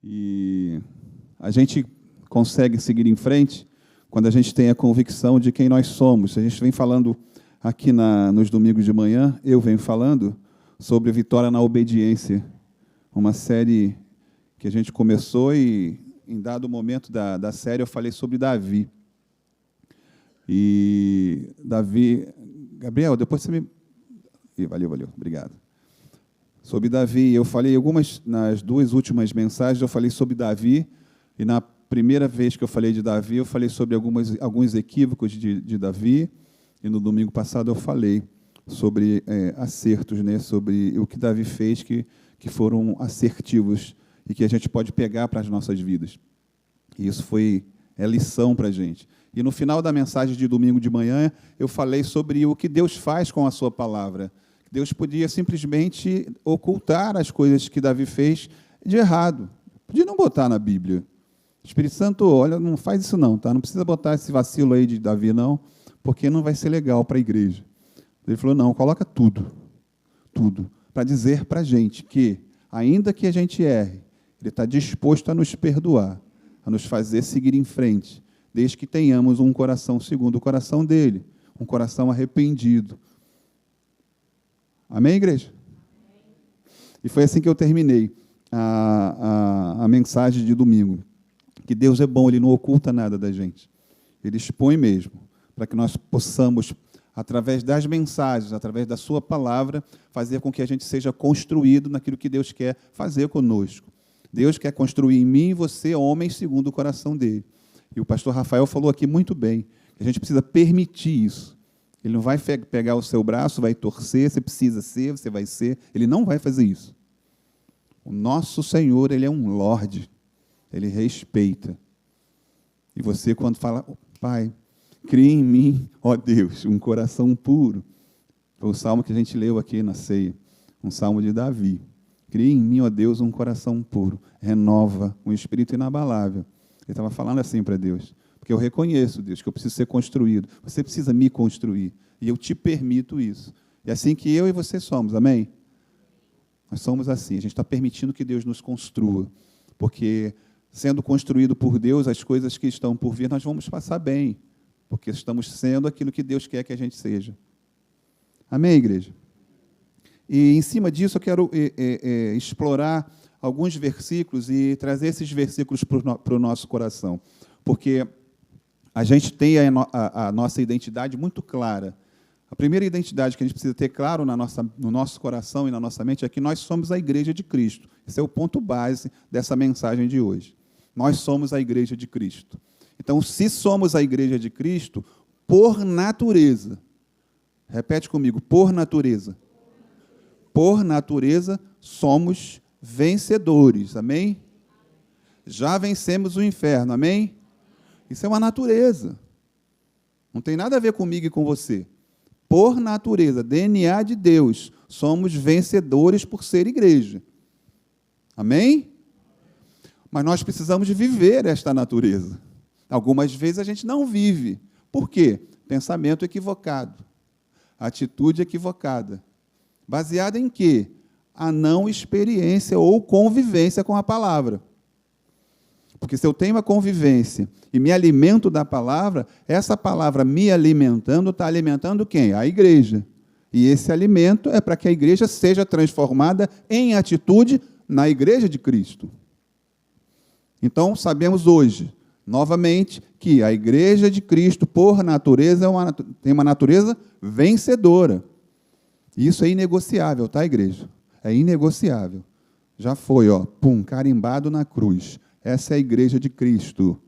E a gente consegue seguir em frente quando a gente tem a convicção de quem nós somos. A gente vem falando aqui nos domingos de manhã, eu venho falando sobre vitória na obediência, uma série que a gente começou e, em dado momento da série, eu falei sobre Davi. E Davi... Gabriel, depois você me... Valeu, obrigado. Sobre Davi, eu falei nas duas últimas mensagens, eu falei sobre Davi, e na primeira vez que eu falei de Davi, eu falei sobre alguns equívocos de Davi, e no domingo passado eu falei sobre acertos, né, sobre o que Davi fez que foram assertivos e que a gente pode pegar para as nossas vidas. E isso é lição para a gente. E no final da mensagem de domingo de manhã, eu falei sobre o que Deus faz com a sua palavra. Deus podia simplesmente ocultar as coisas que Davi fez de errado. Podia não botar na Bíblia. O Espírito Santo, olha, não faz isso não, tá? Não precisa botar esse vacilo aí de Davi, não, porque não vai ser legal para a igreja. Ele falou, não, coloca tudo, para dizer para a gente que, ainda que a gente erre, Ele está disposto a nos perdoar, a nos fazer seguir em frente, desde que tenhamos um coração segundo o coração dele, um coração arrependido. Amém, igreja? E foi assim que eu terminei a mensagem de domingo. Que Deus é bom, Ele não oculta nada da gente. Ele expõe mesmo, para que nós possamos, através das mensagens, através da sua palavra, fazer com que a gente seja construído naquilo que Deus quer fazer conosco. Deus quer construir em mim e você, homens, segundo o coração dele. E o pastor Rafael falou aqui muito bem, que a gente precisa permitir isso. Ele não vai pegar o seu braço, vai torcer, você precisa ser, você vai ser. Ele não vai fazer isso. O nosso Senhor, Ele é um Lorde. Ele respeita. E você, quando fala, Pai, cria em mim, ó Deus, um coração puro. Foi o salmo que a gente leu aqui na ceia. Um salmo de Davi. Cria em mim, ó Deus, um coração puro. Renova um espírito inabalável. Ele estava falando assim para Deus. Porque eu reconheço, Deus, que eu preciso ser construído. Você precisa me construir. E eu te permito isso. É assim que eu e você somos, amém? Nós somos assim. A gente está permitindo que Deus nos construa. Porque, sendo construído por Deus, as coisas que estão por vir, nós vamos passar bem. Porque estamos sendo aquilo que Deus quer que a gente seja. Amém, igreja? E, em cima disso, eu quero explorar alguns versículos e trazer esses versículos para o nosso coração. Porque a gente tem a nossa identidade muito clara. A primeira identidade que a gente precisa ter claro no nosso coração e na nossa mente é que nós somos a igreja de Cristo. Esse é o ponto base dessa mensagem de hoje. Nós somos a igreja de Cristo. Então, se somos a igreja de Cristo, por natureza, repete comigo, por natureza, somos vencedores, amém? Já vencemos o inferno, amém? Isso é uma natureza. Não tem nada a ver comigo e com você. Por natureza, DNA de Deus, somos vencedores por ser igreja. Amém? Mas nós precisamos de viver esta natureza. Algumas vezes a gente não vive. Por quê? Pensamento equivocado. Atitude equivocada. Baseada em quê? A não experiência ou convivência com a palavra. Porque se eu tenho uma convivência e me alimento da palavra, essa palavra me alimentando está alimentando quem? A igreja. E esse alimento é para que a igreja seja transformada em atitude na igreja de Cristo. Então, sabemos hoje, novamente, que a igreja de Cristo, por natureza, tem uma natureza vencedora. Isso é inegociável, tá, igreja? É inegociável. Já foi, carimbado na cruz. Essa é a igreja de Cristo.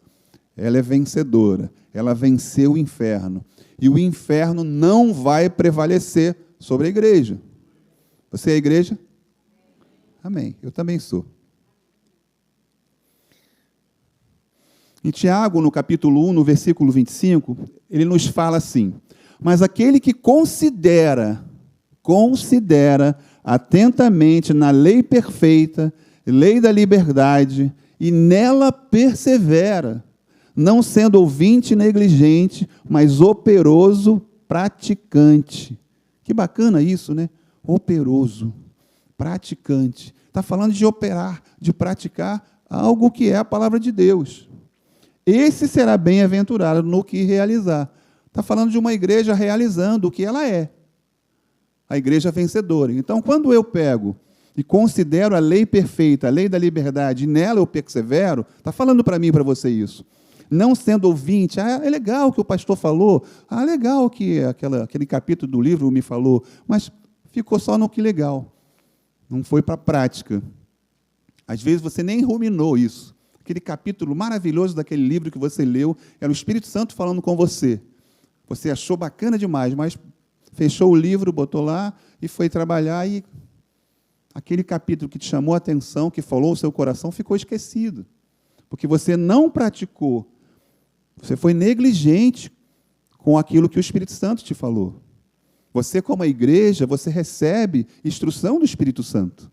Ela é vencedora. Ela venceu o inferno. E o inferno não vai prevalecer sobre a igreja. Você é a igreja? Amém. Eu também sou. Em Tiago, no capítulo 1, no versículo 25, ele nos fala assim: mas aquele que considera atentamente na lei perfeita, lei da liberdade, e nela persevera, não sendo ouvinte negligente, mas operoso praticante. Que bacana isso, né? Operoso, praticante. Está falando de operar, de praticar algo que é a palavra de Deus. Esse será bem-aventurado no que realizar. Está falando de uma igreja realizando o que ela é. A igreja vencedora. Então, quando eu pego e considero a lei perfeita, a lei da liberdade, e nela eu persevero, está falando para mim e para você isso. Não sendo ouvinte, é legal o que o pastor falou, legal o que aquele capítulo do livro me falou, mas ficou só no que legal. Não foi para a prática. Às vezes você nem ruminou isso. Aquele capítulo maravilhoso daquele livro que você leu, era o Espírito Santo falando com você. Você achou bacana demais, mas fechou o livro, botou lá e foi trabalhar e aquele capítulo que te chamou a atenção, que falou o seu coração, ficou esquecido. Porque você não praticou. Você foi negligente com aquilo que o Espírito Santo te falou. Você, como a igreja, você recebe instrução do Espírito Santo.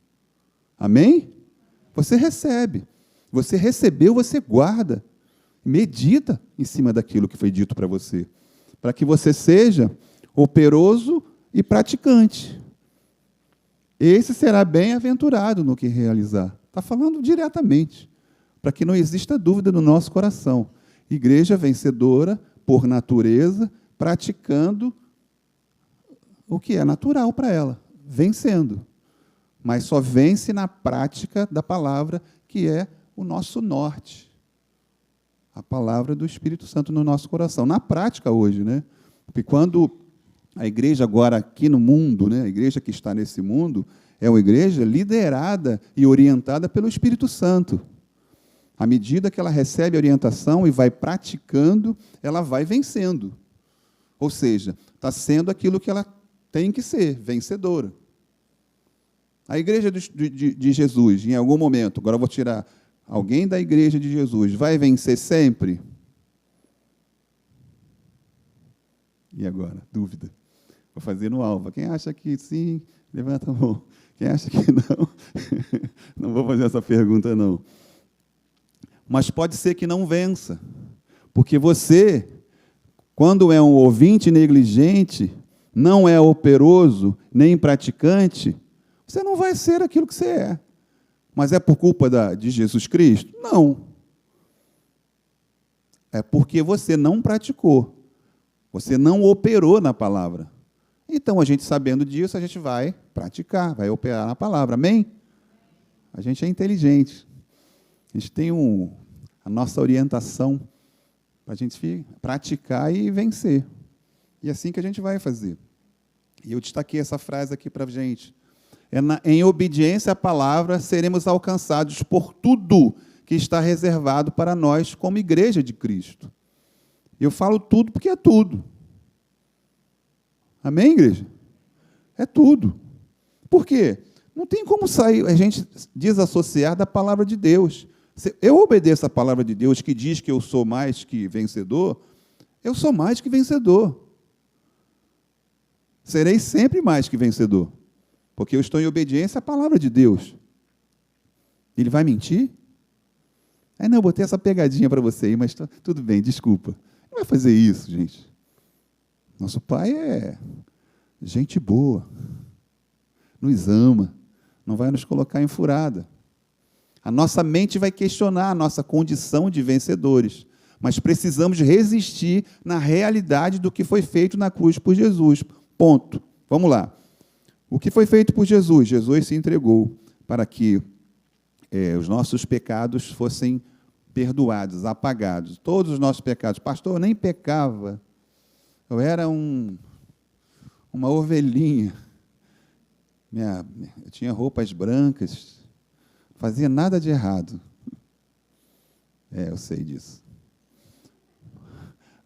Amém? Você recebe. Você recebeu, você guarda. Medita em cima daquilo que foi dito para você. Para que você seja operoso e praticante. Esse será bem-aventurado no que realizar. Está falando diretamente, para que não exista dúvida no nosso coração. Igreja vencedora, por natureza, praticando o que é natural para ela, vencendo. Mas só vence na prática da palavra, que é o nosso norte. A palavra do Espírito Santo no nosso coração. Na prática hoje, né? Porque quando a igreja agora aqui no mundo, né, a igreja que está nesse mundo, é uma igreja liderada e orientada pelo Espírito Santo. À medida que ela recebe a orientação e vai praticando, ela vai vencendo. Ou seja, está sendo aquilo que ela tem que ser, vencedora. A igreja de Jesus, em algum momento, agora eu vou tirar alguém da igreja de Jesus, vai vencer sempre? E agora? Dúvida. Vou fazer no alvo. Quem acha que sim, levanta a mão. Quem acha que não, não vou fazer essa pergunta, não. Mas pode ser que não vença. Porque você, quando é um ouvinte negligente, não é operoso, nem praticante, você não vai ser aquilo que você é. Mas é por culpa de Jesus Cristo? Não. É porque você não praticou. Você não operou na palavra. Então, a gente sabendo disso, a gente vai praticar, vai operar na palavra. Amém? A gente é inteligente. A gente tem a nossa orientação para a gente praticar e vencer. E é assim que a gente vai fazer. E eu destaquei essa frase aqui para a gente. Em obediência à palavra, seremos alcançados por tudo que está reservado para nós como igreja de Cristo. Eu falo tudo porque é tudo. Amém, igreja? É tudo. Por quê? Não tem como sair, a gente desassociar da palavra de Deus. Se eu obedeço a palavra de Deus que diz que eu sou mais que vencedor, eu sou mais que vencedor. Serei sempre mais que vencedor. Porque eu estou em obediência à palavra de Deus. Ele vai mentir? Não, eu botei essa pegadinha para você aí, mas tudo bem, desculpa. Não vai fazer isso, gente. Nosso Pai é gente boa, nos ama, não vai nos colocar em furada. A nossa mente vai questionar a nossa condição de vencedores, mas precisamos resistir na realidade do que foi feito na cruz por Jesus. Ponto. Vamos lá. O que foi feito por Jesus? Jesus se entregou para que os nossos pecados fossem perdoados, apagados. Todos os nossos pecados. Pastor, eu nem pecava. Eu era uma ovelhinha. Eu tinha roupas brancas. Não fazia nada de errado. Eu sei disso.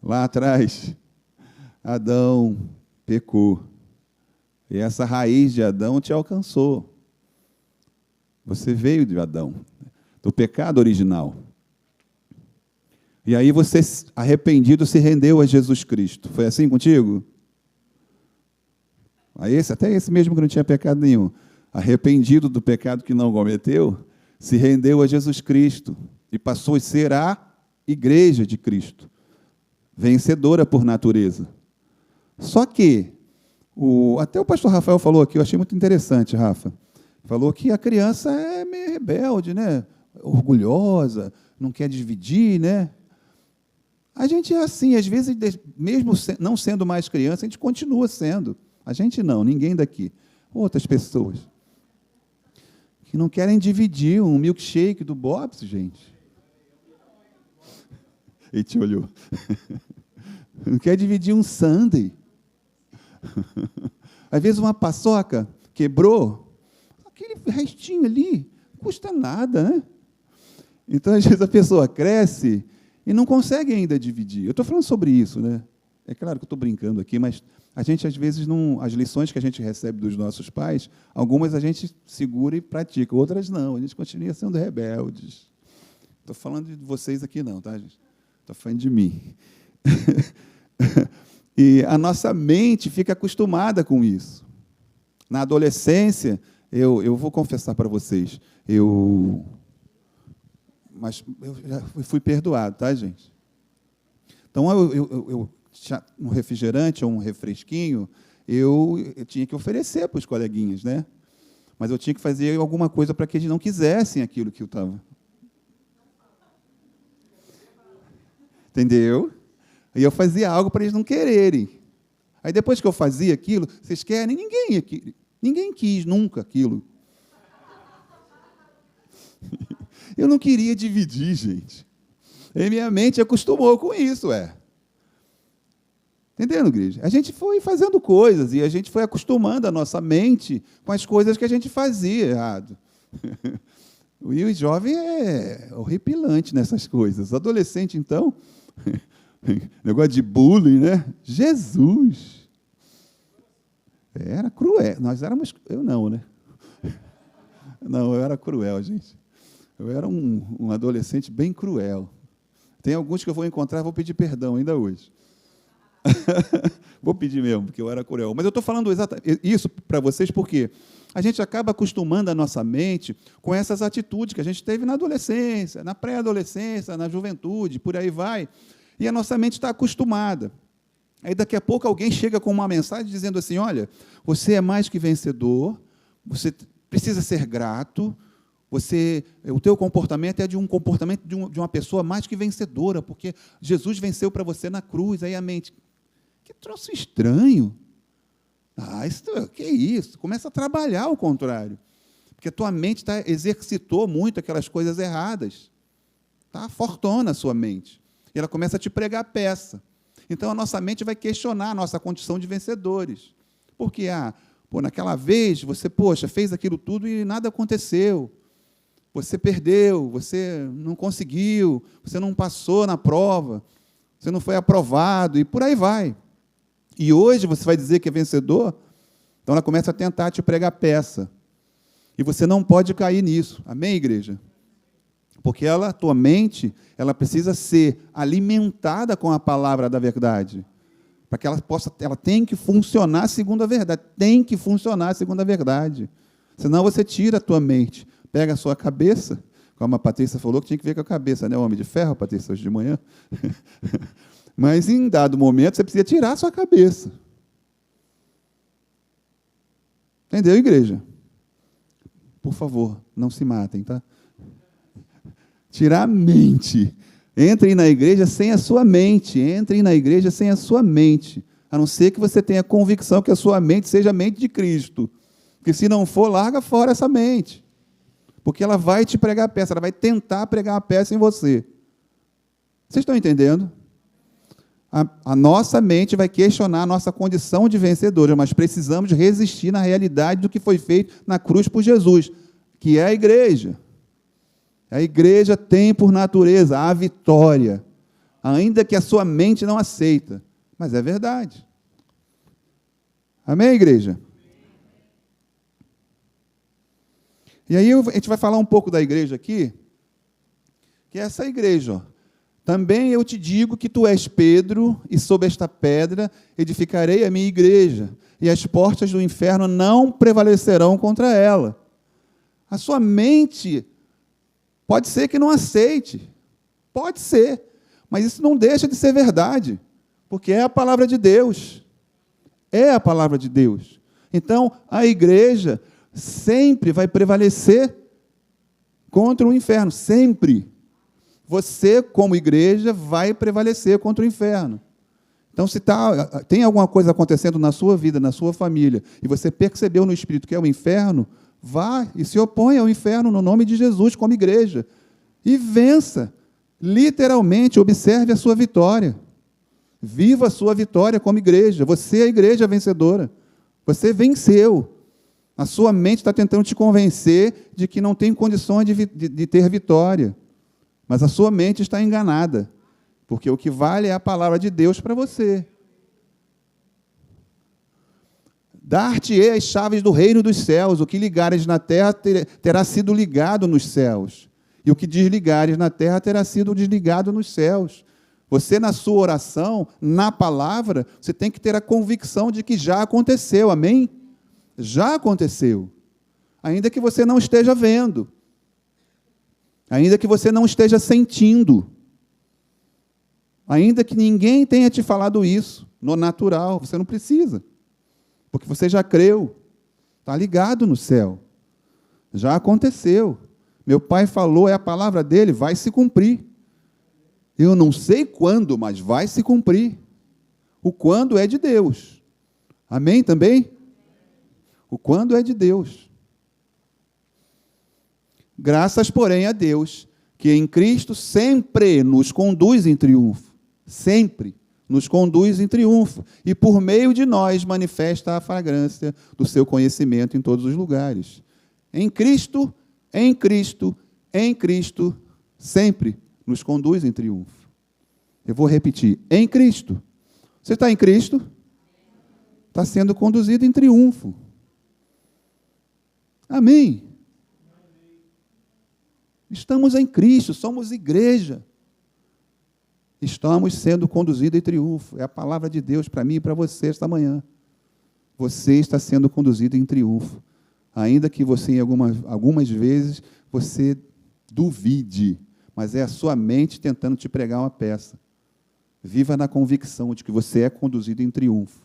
Lá atrás, Adão pecou. E essa raiz de Adão te alcançou. Você veio de Adão, do pecado original. E aí você, arrependido, se rendeu a Jesus Cristo. Foi assim contigo? Até esse mesmo que não tinha pecado nenhum, arrependido do pecado que não cometeu, se rendeu a Jesus Cristo e passou a ser a igreja de Cristo, vencedora por natureza. Só que, até o pastor Rafael falou aqui, eu achei muito interessante, Rafa, falou que a criança é meio rebelde, né? orgulhosa, não quer dividir, né? A gente é assim, às vezes, mesmo não sendo mais criança, a gente continua sendo. A gente não, ninguém daqui. Outras pessoas que não querem dividir um milkshake do Bob's, gente. Ele te olhou. Não quer dividir um sundae. Às vezes uma paçoca quebrou, aquele restinho ali, não custa nada, né? Então, às vezes, a pessoa cresce e não consegue ainda dividir. Eu estou falando sobre isso, né? É claro que eu estou brincando aqui, mas a gente, às vezes, não. As lições que a gente recebe dos nossos pais, algumas a gente segura e pratica, outras não. A gente continua sendo rebeldes. Estou falando de vocês aqui, não, tá, gente? Estou falando de mim. E a nossa mente fica acostumada com isso. Na adolescência, eu vou confessar para vocês, mas eu já fui perdoado, tá, gente? Então, eu um refrigerante ou um refresquinho, eu tinha que oferecer para os coleguinhas, né? Mas eu tinha que fazer alguma coisa para que eles não quisessem aquilo que eu estava. Entendeu? E eu fazia algo para eles não quererem. Aí, depois que eu fazia aquilo, vocês querem? Ninguém quis nunca aquilo. Eu não queria dividir, gente. E minha mente acostumou com isso, Entendendo, igreja? A gente foi fazendo coisas e a gente foi acostumando a nossa mente com as coisas que a gente fazia errado. O jovem é horripilante nessas coisas. Adolescente, então, negócio de bullying, né? Jesus! Era cruel. Nós éramos... Eu não, né? Não, eu era cruel, gente. Eu era um adolescente bem cruel. Tem alguns que eu vou encontrar, vou pedir perdão ainda hoje. Vou pedir mesmo, porque eu era cruel. Mas eu estou falando exatamente isso para vocês porque a gente acaba acostumando a nossa mente com essas atitudes que a gente teve na adolescência, na pré-adolescência, na juventude, por aí vai. E a nossa mente está acostumada. Aí, daqui a pouco, alguém chega com uma mensagem dizendo assim, olha, você é mais que vencedor, você precisa ser grato, o teu comportamento é de um comportamento de uma pessoa mais que vencedora, porque Jesus venceu para você na cruz. Aí a mente, que troço estranho. Que isso? Começa a trabalhar ao contrário. Porque a tua mente exercitou muito aquelas coisas erradas. Está fortona a sua mente. E ela começa a te pregar peça. Então, a nossa mente vai questionar a nossa condição de vencedores. Porque, naquela vez, você, fez aquilo tudo e nada aconteceu. Você perdeu, você não conseguiu, você não passou na prova, você não foi aprovado, e por aí vai. E hoje você vai dizer que é vencedor? Então ela começa a tentar te pregar peça. E você não pode cair nisso. Amém, igreja? Porque tua mente, ela precisa ser alimentada com a palavra da verdade. Para que ela tem que funcionar segundo a verdade. Tem que funcionar segundo a verdade. Senão você tira a tua mente. Pega a sua cabeça, como a Patrícia falou, que tinha que ver com a cabeça, né? O homem de ferro, Patrícia, hoje de manhã. Mas, em dado momento, você precisa tirar a sua cabeça. Entendeu, igreja? Por favor, não se matem, tá? Tirar a mente. Entrem na igreja sem a sua mente. Entrem na igreja sem a sua mente. A não ser que você tenha convicção que a sua mente seja a mente de Cristo. Porque, se não for, larga fora essa mente. Porque ela vai te pregar a peça, ela vai tentar pregar a peça em você. Vocês estão entendendo? A nossa mente vai questionar a nossa condição de vencedora, mas precisamos resistir na realidade do que foi feito na cruz por Jesus, que é a igreja. A igreja tem por natureza a vitória, ainda que a sua mente não aceita, mas é verdade. Amém, igreja? E aí a gente vai falar um pouco da igreja aqui, que é essa igreja. Ó. Também eu te digo que tu és Pedro, e sob esta pedra edificarei a minha igreja, e as portas do inferno não prevalecerão contra ela. A sua mente pode ser que não aceite, pode ser, mas isso não deixa de ser verdade, porque é a palavra de Deus. É a palavra de Deus. Então, a igreja sempre vai prevalecer contra o inferno, sempre. Você, como igreja, vai prevalecer contra o inferno. Então, se tem alguma coisa acontecendo na sua vida, na sua família, e você percebeu no Espírito que é o inferno, vá e se oponha ao inferno no nome de Jesus, como igreja. E vença. Literalmente, observe a sua vitória. Viva a sua vitória como igreja. Você é a igreja vencedora. Você venceu. A sua mente está tentando te convencer de que não tem condições de ter vitória. Mas a sua mente está enganada. Porque o que vale é a palavra de Deus para você. Dar-te-ei as chaves do reino dos céus. O que ligares na terra terá sido ligado nos céus. E o que desligares na terra terá sido desligado nos céus. Você, na sua oração, na palavra, você tem que ter a convicção de que já aconteceu, amém? Já aconteceu. Ainda que você não esteja vendo. Ainda que você não esteja sentindo. Ainda que ninguém tenha te falado isso, no natural, você não precisa. Porque você já creu. Está ligado no céu. Já aconteceu. Meu pai falou, é a palavra dele, vai se cumprir. Eu não sei quando, mas vai se cumprir. O quando é de Deus. Amém também? O quando é de Deus. Graças, porém, a Deus, que em Cristo sempre nos conduz em triunfo. Sempre nos conduz em triunfo. E por meio de nós manifesta a fragrância do seu conhecimento em todos os lugares. Em Cristo, em Cristo, em Cristo, sempre nos conduz em triunfo. Eu vou repetir, em Cristo. Você está em Cristo? Está sendo conduzido em triunfo. Amém? Estamos em Cristo, somos igreja. Estamos sendo conduzidos em triunfo. É a palavra de Deus para mim e para você esta manhã. Você está sendo conduzido em triunfo. Ainda que você, em algumas vezes, você duvide, mas é a sua mente tentando te pregar uma peça. Viva na convicção de que você é conduzido em triunfo.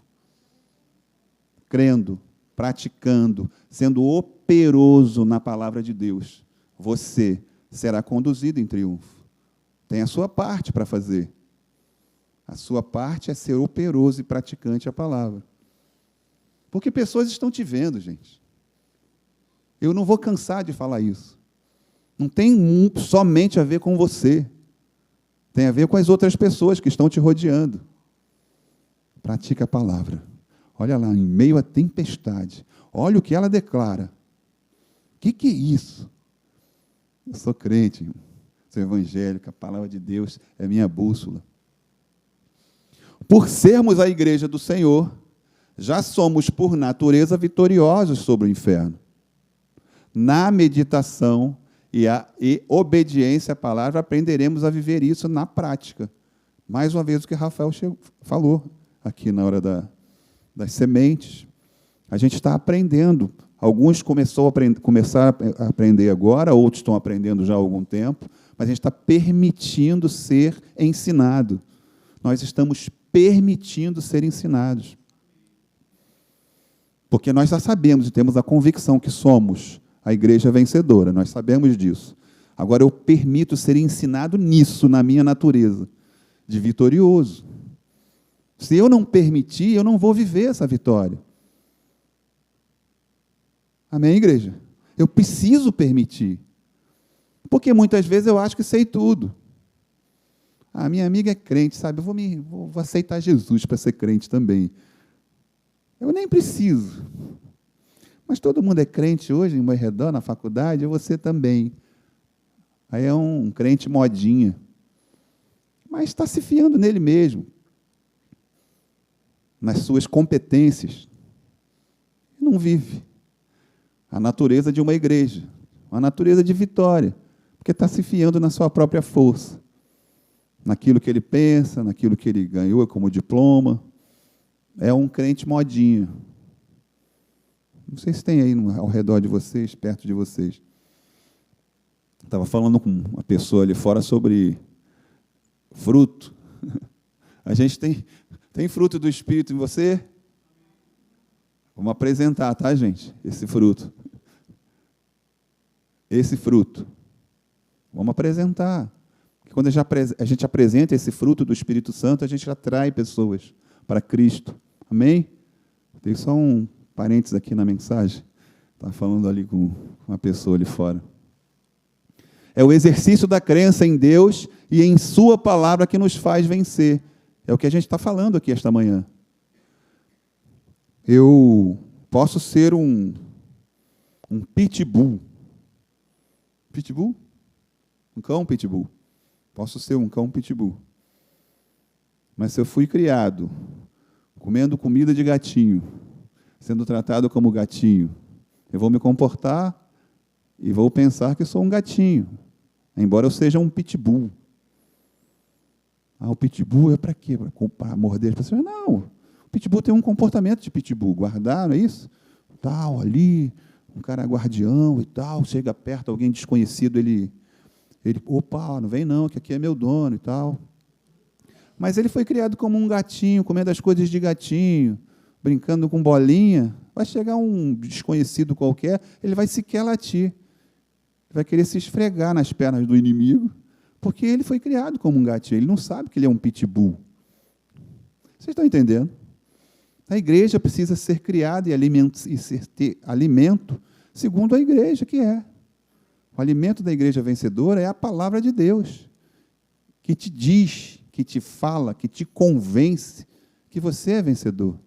Crendo, praticando, sendo operoso na palavra de Deus, você será conduzido em triunfo. Tem a sua parte para fazer. A sua parte é ser operoso e praticante a palavra. Porque pessoas estão te vendo, gente. Eu não vou cansar de falar isso. Não tem somente a ver com você. Tem a ver com as outras pessoas que estão te rodeando. Pratica a palavra. Olha lá, em meio à tempestade. Olha o que ela declara. O que é isso? Eu sou crente, irmão. Sou evangélico, a palavra de Deus é minha bússola. Por sermos a igreja do Senhor, já somos, por natureza, vitoriosos sobre o inferno. Na meditação e obediência à palavra, aprenderemos a viver isso na prática. Mais uma vez o que Rafael falou aqui na hora das sementes. A gente está aprendendo. Alguns começaram a aprender agora, outros estão aprendendo já há algum tempo, mas a gente está permitindo ser ensinado. Nós estamos permitindo ser ensinados. Porque nós já sabemos e temos a convicção que somos a igreja vencedora, nós sabemos disso. Agora eu permito ser ensinado nisso, na minha natureza, de vitorioso. Se eu não permitir, eu não vou viver essa vitória. Amém, igreja? Eu preciso permitir. Porque muitas vezes eu acho que sei tudo. A minha amiga é crente, sabe? Eu vou aceitar Jesus para ser crente também. Eu nem preciso. Mas todo mundo é crente hoje, em Moerredó, na faculdade, você também. Aí é um crente modinha. Mas está se fiando nele mesmo. Nas suas competências. Não vive a natureza de uma igreja. Uma natureza de vitória. Porque está se fiando na sua própria força. Naquilo que ele pensa, naquilo que ele ganhou como diploma. É um crente modinho. Não sei se tem aí ao redor de vocês, perto de vocês. Estava falando com uma pessoa ali fora sobre fruto. A gente tem fruto do Espírito em você? Vamos apresentar, tá, gente? Esse fruto. Esse fruto. Vamos apresentar. Quando a gente apresenta esse fruto do Espírito Santo, a gente atrai pessoas para Cristo. Amém? Tem só um parênteses aqui na mensagem. Estava falando ali com uma pessoa ali fora. É o exercício da crença em Deus e em sua palavra que nos faz vencer. É o que a gente está falando aqui esta manhã. Eu posso ser um pitbull. Pitbull? Um cão pitbull. Posso ser um cão pitbull. Mas se eu fui criado comendo comida de gatinho, sendo tratado como gatinho, eu vou me comportar e vou pensar que sou um gatinho, embora eu seja um pitbull. O pitbull é para quê? Para morder as pessoas? Não. O pitbull tem um comportamento de pitbull. Guardar, não é isso? Tal, ali, um cara guardião e tal, chega perto, alguém desconhecido, ele opa, não vem não, que aqui é meu dono e tal. Mas ele foi criado como um gatinho, comendo as coisas de gatinho, brincando com bolinha. Vai chegar um desconhecido qualquer, ele vai sequer latir. Vai querer se esfregar nas pernas do inimigo, porque ele foi criado como um gatinho. Ele não sabe que ele é um pitbull. Vocês estão entendendo? A igreja precisa ser criada e ter alimento segundo a igreja que é. O alimento da igreja vencedora é a palavra de Deus, que te diz, que te fala, que te convence que você é vencedor.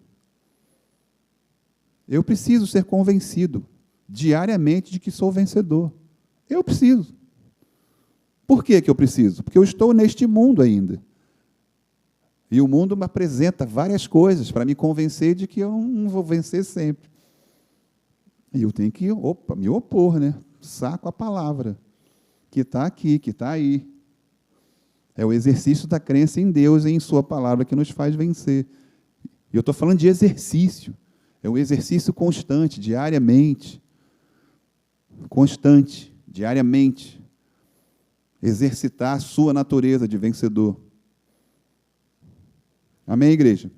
Eu preciso ser convencido diariamente de que sou vencedor. Eu preciso. Por que eu preciso? Porque eu estou neste mundo ainda. E o mundo me apresenta várias coisas para me convencer de que eu não vou vencer sempre. E eu tenho que me opor, né? Saco a palavra, que está aqui, que está aí. É o exercício da crença em Deus e em sua palavra que nos faz vencer. E eu estou falando de exercício. É um exercício constante, diariamente. Constante, diariamente. Exercitar a sua natureza de vencedor. Amém, igreja?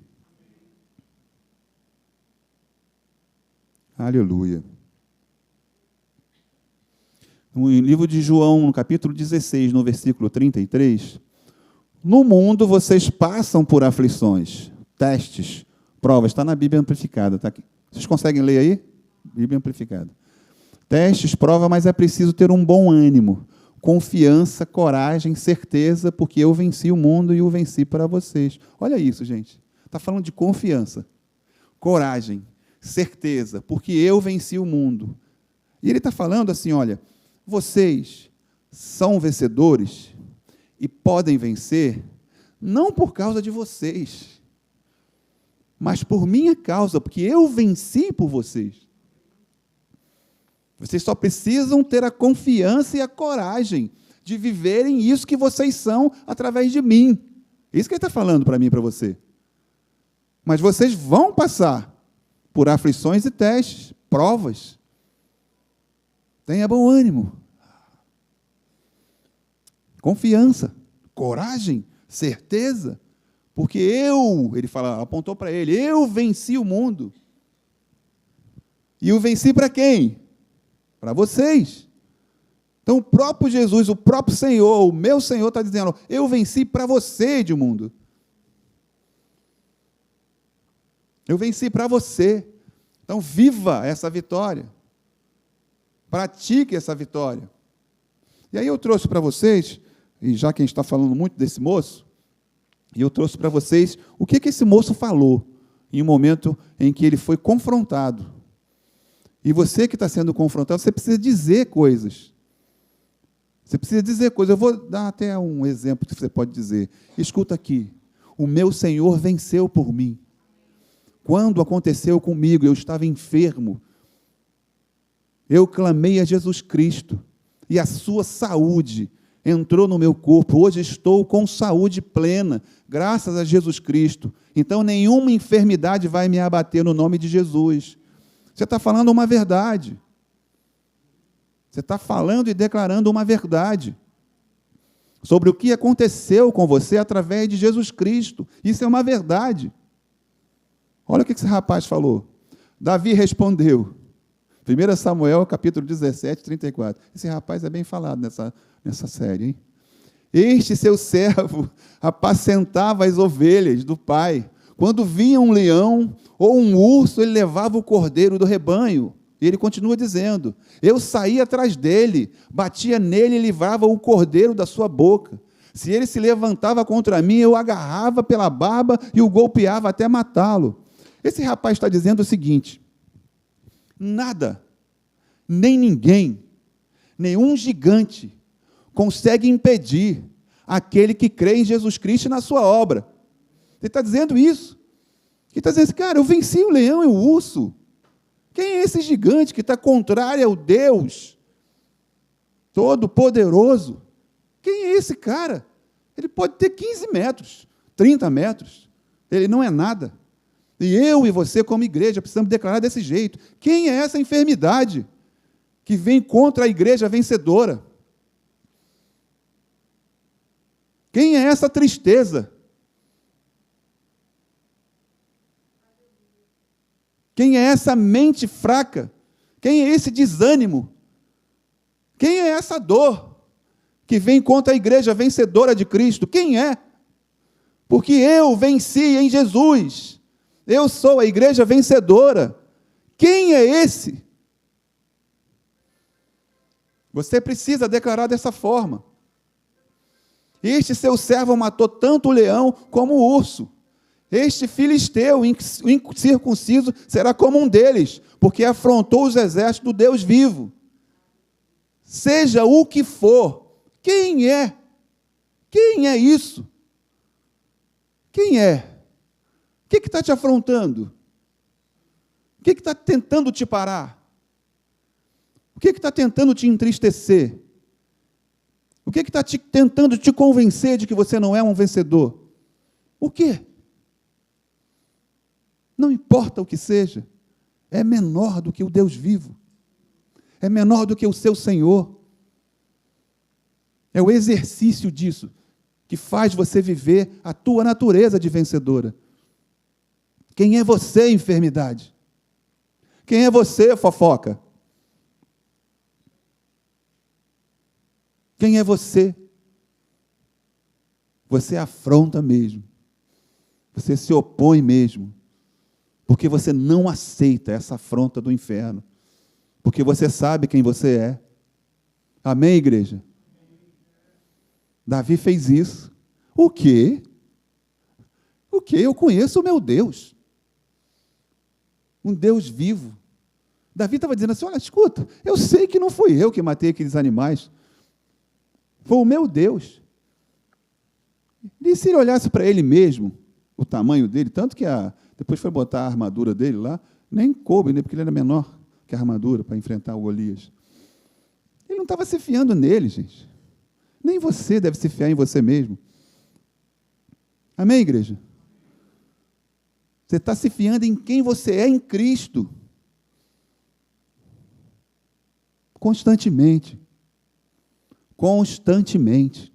Aleluia. No livro de João, no capítulo 16, no versículo 33, no mundo vocês passam por aflições, testes, provas. Está na Bíblia Amplificada. Tá aqui. Vocês conseguem ler aí? Bíblia Amplificada. Testes, prova, mas é preciso ter um bom ânimo, confiança, coragem, certeza, porque eu venci o mundo e o venci para vocês. Olha isso, gente. Está falando de confiança, coragem, certeza, porque eu venci o mundo. E ele está falando assim, olha, vocês são vencedores e podem vencer não por causa de vocês, mas por minha causa, porque eu venci por vocês. Vocês só precisam ter a confiança e a coragem de viverem isso que vocês são através de mim. Isso que ele está falando para mim e para você. Mas vocês vão passar por aflições e testes, provas. Tenha bom ânimo. Confiança, coragem, certeza. Porque ele fala, apontou para ele, eu venci o mundo. E o venci para quem? Para vocês. Então o próprio Jesus, o próprio Senhor, o meu Senhor está dizendo, eu venci para você de mundo. Eu venci para você. Então viva essa vitória. Pratique essa vitória. E aí eu trouxe para vocês, e já que a gente está falando muito desse moço, e eu trouxe para vocês o que esse moço falou em um momento em que ele foi confrontado. E você que está sendo confrontado, você precisa dizer coisas. Você precisa dizer coisas. Eu vou dar até um exemplo que você pode dizer. Escuta aqui. O meu Senhor venceu por mim. Quando aconteceu comigo, eu estava enfermo. Eu clamei a Jesus Cristo. E a sua saúde entrou no meu corpo. Hoje estou com saúde plena, graças a Jesus Cristo. Então, nenhuma enfermidade vai me abater no nome de Jesus. Você está falando uma verdade. Você está falando e declarando uma verdade sobre o que aconteceu com você através de Jesus Cristo. Isso é uma verdade. Olha o que esse rapaz falou. Davi respondeu, 1 Samuel, capítulo 17, 34. Esse rapaz é bem falado nessa série, hein? Este seu servo apacentava as ovelhas do pai. Quando vinha um leão ou um urso, ele levava o cordeiro do rebanho. E ele continua dizendo: eu saía atrás dele, batia nele e livrava o cordeiro da sua boca. Se ele se levantava contra mim, eu o agarrava pela barba e o golpeava até matá-lo. Esse rapaz está dizendo o seguinte: nada, nem ninguém, nenhum gigante consegue impedir aquele que crê em Jesus Cristo e na sua obra. Ele está dizendo isso. Ele está dizendo assim, cara, eu venci o leão e o urso. Quem é esse gigante que está contrário ao Deus Todo-Poderoso? Quem é esse cara? Ele pode ter 15 metros, 30 metros. Ele não é nada. E eu e você, como igreja, precisamos declarar desse jeito. Quem é essa enfermidade que vem contra a igreja vencedora? Quem é essa tristeza? Quem é essa mente fraca? Quem é esse desânimo? Quem é essa dor que vem contra a igreja vencedora de Cristo? Quem é? Porque eu venci em Jesus. Eu sou a igreja vencedora. Quem é esse? Você precisa declarar dessa forma. Este seu servo matou tanto o leão como o urso. Este filisteu incircunciso será como um deles, porque afrontou os exércitos do Deus vivo. Seja o que for, quem é? Quem é isso? Quem é? O que está te afrontando? O que está tentando te parar? O que está tentando te entristecer? O que está tentando te convencer de que você não é um vencedor? O quê? Não importa o que seja, é menor do que o Deus vivo, é menor do que o seu Senhor. É o exercício disso que faz você viver a tua natureza de vencedora. Quem é você, enfermidade? Quem é você, fofoca? Quem é você? Você afronta mesmo. Você se opõe mesmo. Porque você não aceita essa afronta do inferno. Porque você sabe quem você é. Amém, igreja? Davi fez isso. O quê? O quê? Eu conheço o meu Deus. Um Deus vivo. Davi estava dizendo assim, olha, escuta, eu sei que não fui eu que matei aqueles animais. Foi o meu Deus. E se ele olhasse para ele mesmo, o tamanho dele, tanto que depois foi botar a armadura dele lá, nem coube, né, porque ele era menor que a armadura para enfrentar o Golias. Ele não estava se fiando nele, gente. Nem você deve se fiar em você mesmo. Amém, igreja? Você está se fiando em quem você é em Cristo. Constantemente. Constantemente.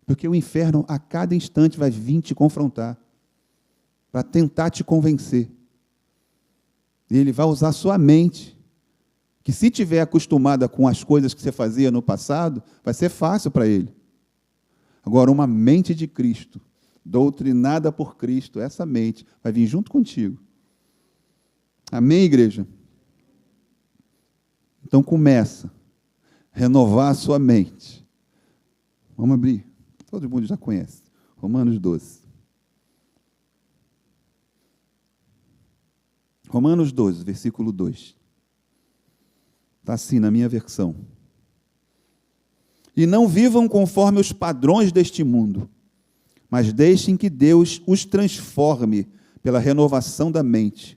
Porque o inferno, a cada instante, vai vir te confrontar, para tentar te convencer. E ele vai usar a sua mente, que se tiver acostumada com as coisas que você fazia no passado, vai ser fácil para ele. Agora, uma mente de Cristo, doutrinada por Cristo, essa mente vai vir junto contigo. Amém, igreja? Então começa a renovar a sua mente. Vamos abrir. Todo mundo já conhece. Romanos 12. Romanos 12, versículo 2. Está assim na minha versão. E não vivam conforme os padrões deste mundo, mas deixem que Deus os transforme pela renovação da mente,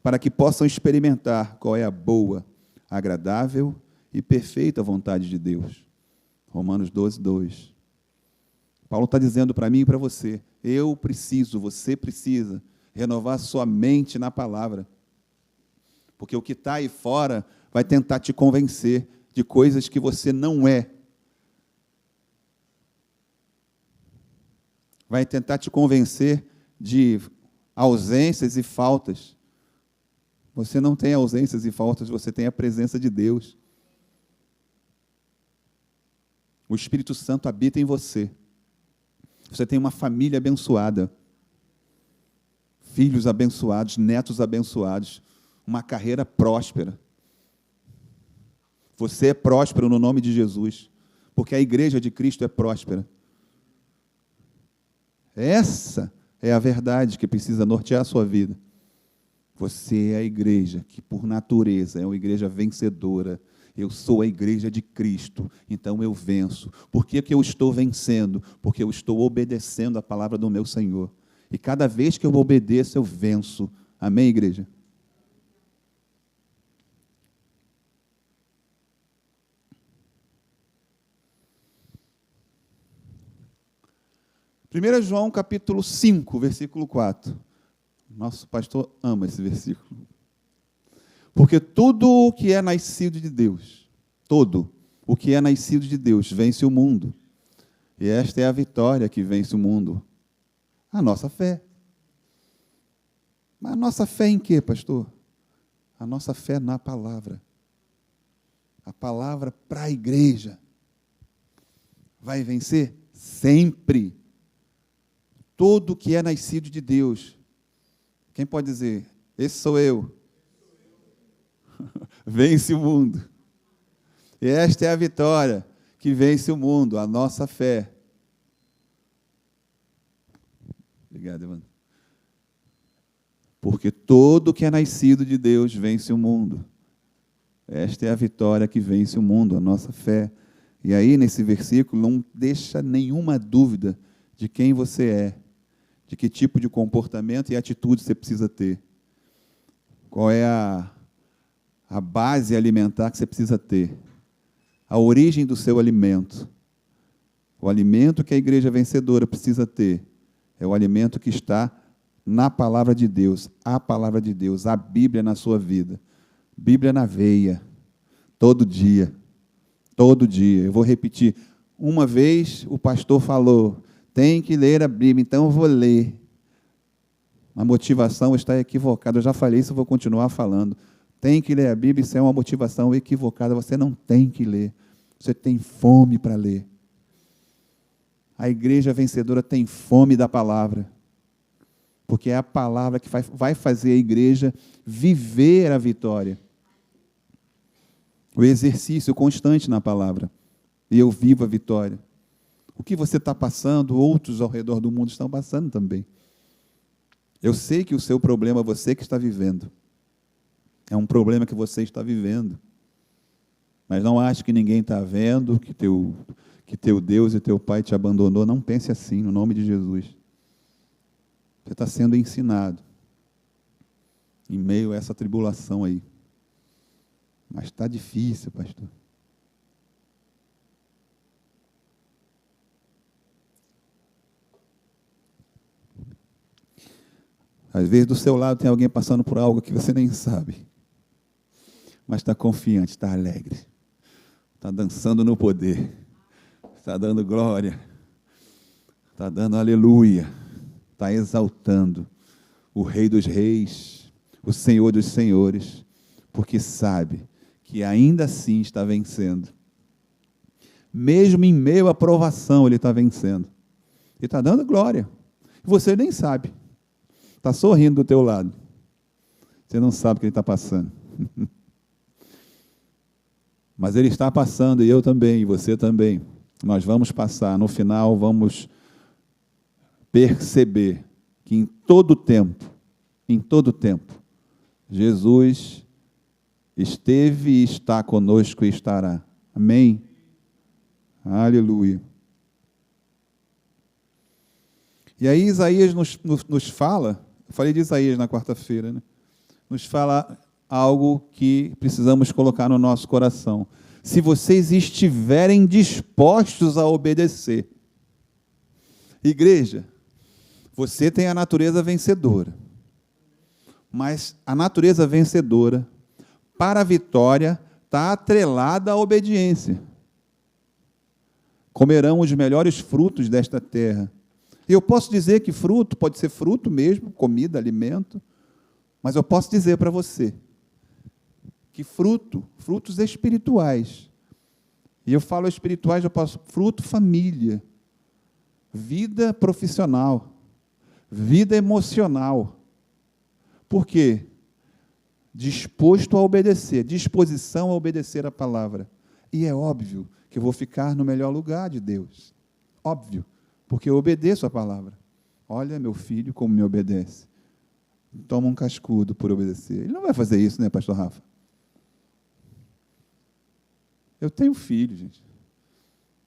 para que possam experimentar qual é a boa, agradável e perfeita vontade de Deus. Romanos 12, 2. Paulo está dizendo para mim e para você, você precisa renovar a sua mente na palavra, porque o que está aí fora vai tentar te convencer de coisas que você não é. Vai tentar te convencer de ausências e faltas. Você não tem ausências e faltas, você tem a presença de Deus. O Espírito Santo habita em você. Você tem uma família abençoada, filhos abençoados, netos abençoados, uma carreira próspera. Você é próspero no nome de Jesus, porque a igreja de Cristo é próspera. Essa é a verdade que precisa nortear a sua vida. Você é a igreja que, por natureza, é uma igreja vencedora. Eu sou a igreja de Cristo, então eu venço. Por que que eu estou vencendo? Porque eu estou obedecendo a palavra do meu Senhor. E cada vez que eu obedeço, eu venço. Amém, igreja? Primeiro João, capítulo 5, versículo 4. Nosso pastor ama esse versículo. Porque tudo o que é nascido de Deus, todo o que é nascido de Deus vence o mundo. E esta é a vitória que vence o mundo. A nossa fé. Mas a nossa fé em quê, pastor? A nossa fé na palavra. A palavra para a igreja. Vai vencer? Sempre. Todo o que é nascido de Deus. Quem pode dizer? Esse sou eu. Vence o mundo. E esta é a vitória que vence o mundo, a nossa fé. Obrigado, Evandro. Porque todo que é nascido de Deus vence o mundo. Esta é a vitória que vence o mundo, a nossa fé. E aí, nesse versículo, não deixa nenhuma dúvida de quem você é, de que tipo de comportamento e atitude você precisa ter. Qual é a base alimentar que você precisa ter. A origem do seu alimento. O alimento que a igreja vencedora precisa ter é o alimento que está na palavra de Deus, a palavra de Deus, a Bíblia na sua vida. Bíblia na veia, todo dia. Todo dia. Eu vou repetir. Uma vez o pastor falou, tem que ler a Bíblia, então eu vou ler. A motivação está equivocada. Eu já falei isso, eu vou continuar falando. Tem que ler a Bíblia, isso é uma motivação equivocada. Você não tem que ler. Você tem fome para ler. A igreja vencedora tem fome da palavra. Porque é a palavra que vai fazer a igreja viver a vitória. O exercício constante na palavra. E eu vivo a vitória. O que você está passando, outros ao redor do mundo estão passando também. Eu sei que o seu problema é você que está vivendo. É um problema que você está vivendo. Mas não ache que ninguém está vendo, que teu Deus e teu Pai te abandonou. Não pense assim, no nome de Jesus. Você está sendo ensinado em meio a essa tribulação aí. Mas está difícil, pastor. Às vezes do seu lado tem alguém passando por algo que você nem sabe. Mas está confiante, está alegre. Está dançando no poder. Está dando glória. Está dando aleluia. Está exaltando o Rei dos Reis, o Senhor dos Senhores, porque sabe que ainda assim está vencendo. Mesmo em meio à provação, ele está vencendo. Ele está dando glória. Você nem sabe. Está sorrindo do teu lado. Você não sabe o que ele está passando. Mas ele está passando, e eu também, e você também. Nós vamos passar. No final, vamos perceber que em todo tempo, Jesus esteve e está conosco e estará. Amém? Aleluia. E aí Isaías nos fala, eu falei de Isaías na quarta-feira, né? Nos fala algo que precisamos colocar no nosso coração. Se vocês estiverem dispostos a obedecer. Igreja, você tem a natureza vencedora. Mas a natureza vencedora, para a vitória, está atrelada à obediência. Comerão os melhores frutos desta terra. E eu posso dizer que fruto pode ser fruto mesmo, comida, alimento, mas eu posso dizer para você que frutos espirituais. E eu falo espirituais, eu posso fruto família, vida profissional, vida emocional. Por quê? Disposto a obedecer, disposição a obedecer a palavra. E é óbvio que eu vou ficar no melhor lugar de Deus. Óbvio, porque eu obedeço a palavra. Olha, meu filho, como me obedece. Toma um cascudo por obedecer. Ele não vai fazer isso, né, pastor Rafa? Eu tenho filho, gente.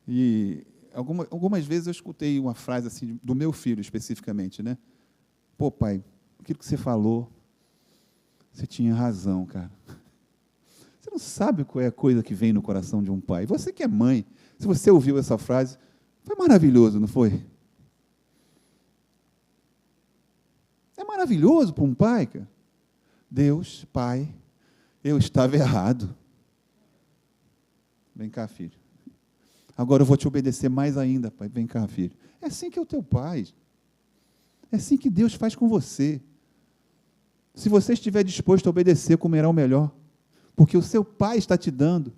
E algumas vezes eu escutei uma frase assim, do meu filho especificamente, né? Pô, pai, aquilo que você falou, você tinha razão, cara. Você não sabe qual é a coisa que vem no coração de um pai. Você que é mãe, se você ouviu essa frase, foi maravilhoso, não foi? É maravilhoso para um pai, cara. Deus, pai, eu estava errado. Vem cá, filho. Agora eu vou te obedecer mais ainda, pai. Vem cá, filho. É assim que é o teu pai. É assim que Deus faz com você. Se você estiver disposto a obedecer, comerá o melhor. Porque o seu pai está te dando,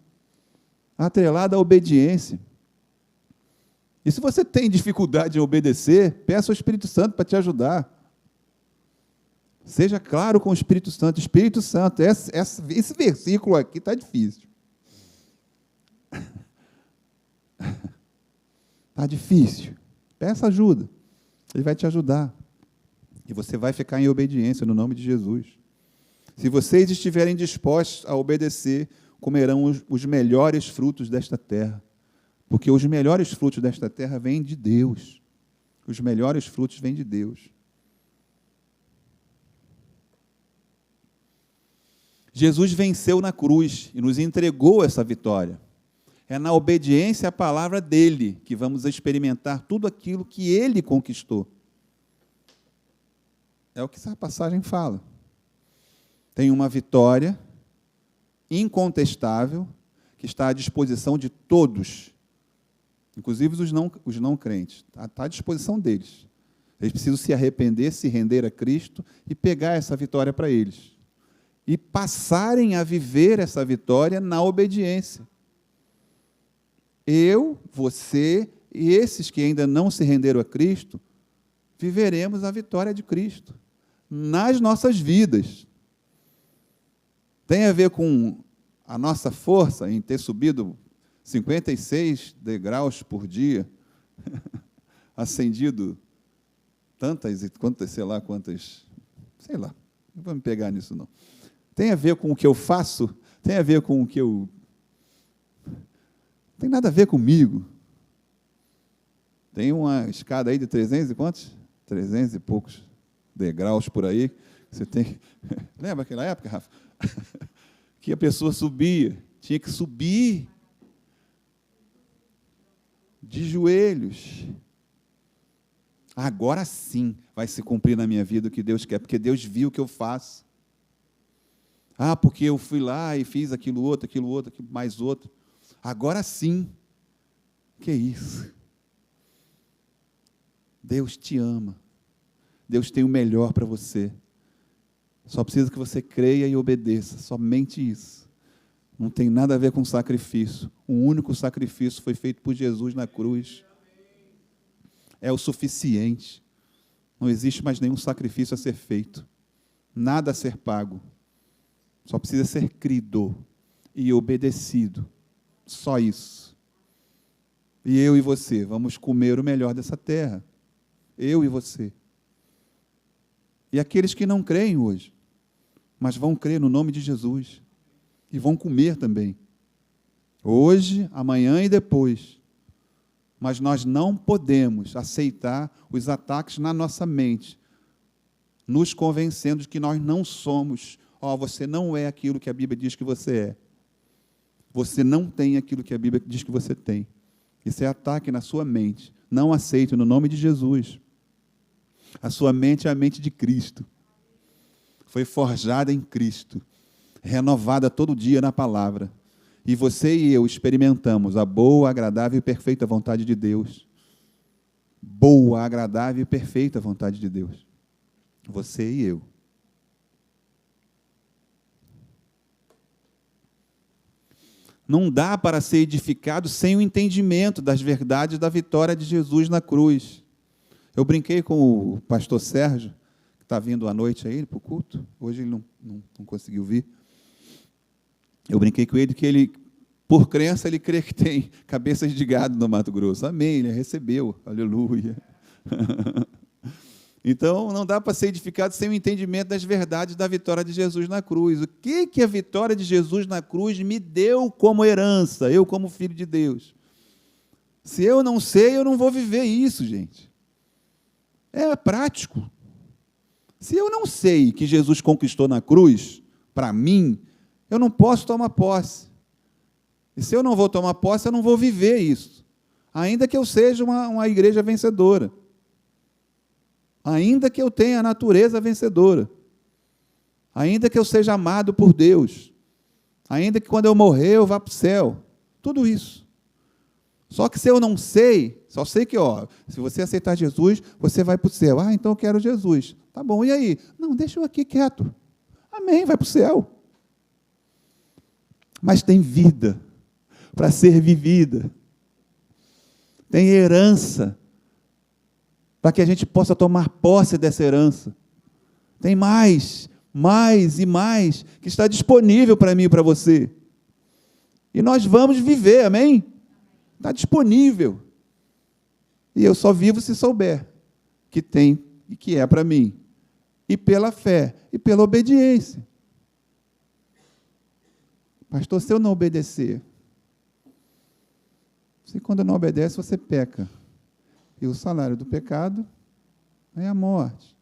atrelado à obediência. E se você tem dificuldade em obedecer, peça ao Espírito Santo para te ajudar. Seja claro com o Espírito Santo. Espírito Santo, esse versículo aqui está difícil. Está difícil. Peça ajuda. Ele vai te ajudar. E você vai ficar em obediência no nome de Jesus. Se vocês estiverem dispostos a obedecer, comerão os melhores frutos desta terra. Porque os melhores frutos desta terra vêm de Deus. Os melhores frutos vêm de Deus. Jesus venceu na cruz e nos entregou essa vitória. É na obediência à palavra dele que vamos experimentar tudo aquilo que ele conquistou. É o que essa passagem fala. Tem uma vitória incontestável que está à disposição de todos, inclusive os não crentes. Está à disposição deles. Eles precisam se arrepender, se render a Cristo e pegar essa vitória para eles. E passarem a viver essa vitória na obediência. Eu, você e esses que ainda não se renderam a Cristo, viveremos a vitória de Cristo nas nossas vidas. Tem a ver com a nossa força em ter subido 56 degraus por dia, ascendido tantas e quantas, sei lá, não vou me pegar nisso não. Tem a ver com o que eu faço, tem a ver com o que eu... Tem nada a ver comigo. Tem uma escada aí de 300 e quantos? 300 e poucos degraus por aí. Você tem... Lembra aquela época, Rafa? Que a pessoa subia, tinha que subir de joelhos. Agora sim vai se cumprir na minha vida o que Deus quer, porque Deus viu o que eu faço. Ah, porque eu fui lá e fiz aquilo outro, mais outro. Agora sim. Que isso? Deus te ama. Deus tem o melhor para você. Só precisa que você creia e obedeça. Somente isso. Não tem nada a ver com sacrifício. O único sacrifício foi feito por Jesus na cruz. É o suficiente. Não existe mais nenhum sacrifício a ser feito. Nada a ser pago. Só precisa ser crido e obedecido. Só isso. E eu e você vamos comer o melhor dessa terra. Eu e você. E aqueles que não creem hoje, mas vão crer no nome de Jesus. E vão comer também. Hoje, amanhã e depois. Mas nós não podemos aceitar os ataques na nossa mente, nos convencendo de que nós não somos. Você não é aquilo que a Bíblia diz que você é. Você não tem aquilo que a Bíblia diz que você tem. Isso é ataque na sua mente. Não aceite no nome de Jesus. A sua mente é a mente de Cristo. Foi forjada em Cristo. Renovada todo dia na palavra. E você e eu experimentamos a boa, agradável e perfeita vontade de Deus. Boa, agradável e perfeita vontade de Deus. Você e eu. Não dá para ser edificado sem o entendimento das verdades da vitória de Jesus na cruz. Eu brinquei com o pastor Sérgio, que está vindo à noite aí para o culto. Hoje ele não conseguiu vir. Eu brinquei com ele que ele, por crença, ele crê que tem cabeças de gado no Mato Grosso. Amém, ele recebeu. Aleluia. Então, não dá para ser edificado sem o entendimento das verdades da vitória de Jesus na cruz. O que a vitória de Jesus na cruz me deu como herança, eu como filho de Deus? Se eu não sei, eu não vou viver isso, gente. É prático. Se eu não sei que Jesus conquistou na cruz, para mim, eu não posso tomar posse. E se eu não vou tomar posse, eu não vou viver isso. Ainda que eu seja uma igreja vencedora. Ainda que eu tenha a natureza vencedora, ainda que eu seja amado por Deus, ainda que quando eu morrer eu vá para o céu, tudo isso. Só que se eu não sei, só sei que, se você aceitar Jesus, você vai para o céu. Então eu quero Jesus. Tá bom, e aí? Não, deixa eu aqui quieto. Amém, vai para o céu. Mas tem vida para ser vivida, tem herança, para que a gente possa tomar posse dessa herança. Tem mais e mais, que está disponível para mim e para você. E nós vamos viver, amém? Está disponível. E eu só vivo se souber que tem e que é para mim. E pela fé, e pela obediência. Pastor, se eu não obedecer, se quando não obedece, você peca. E o salário do pecado é a morte.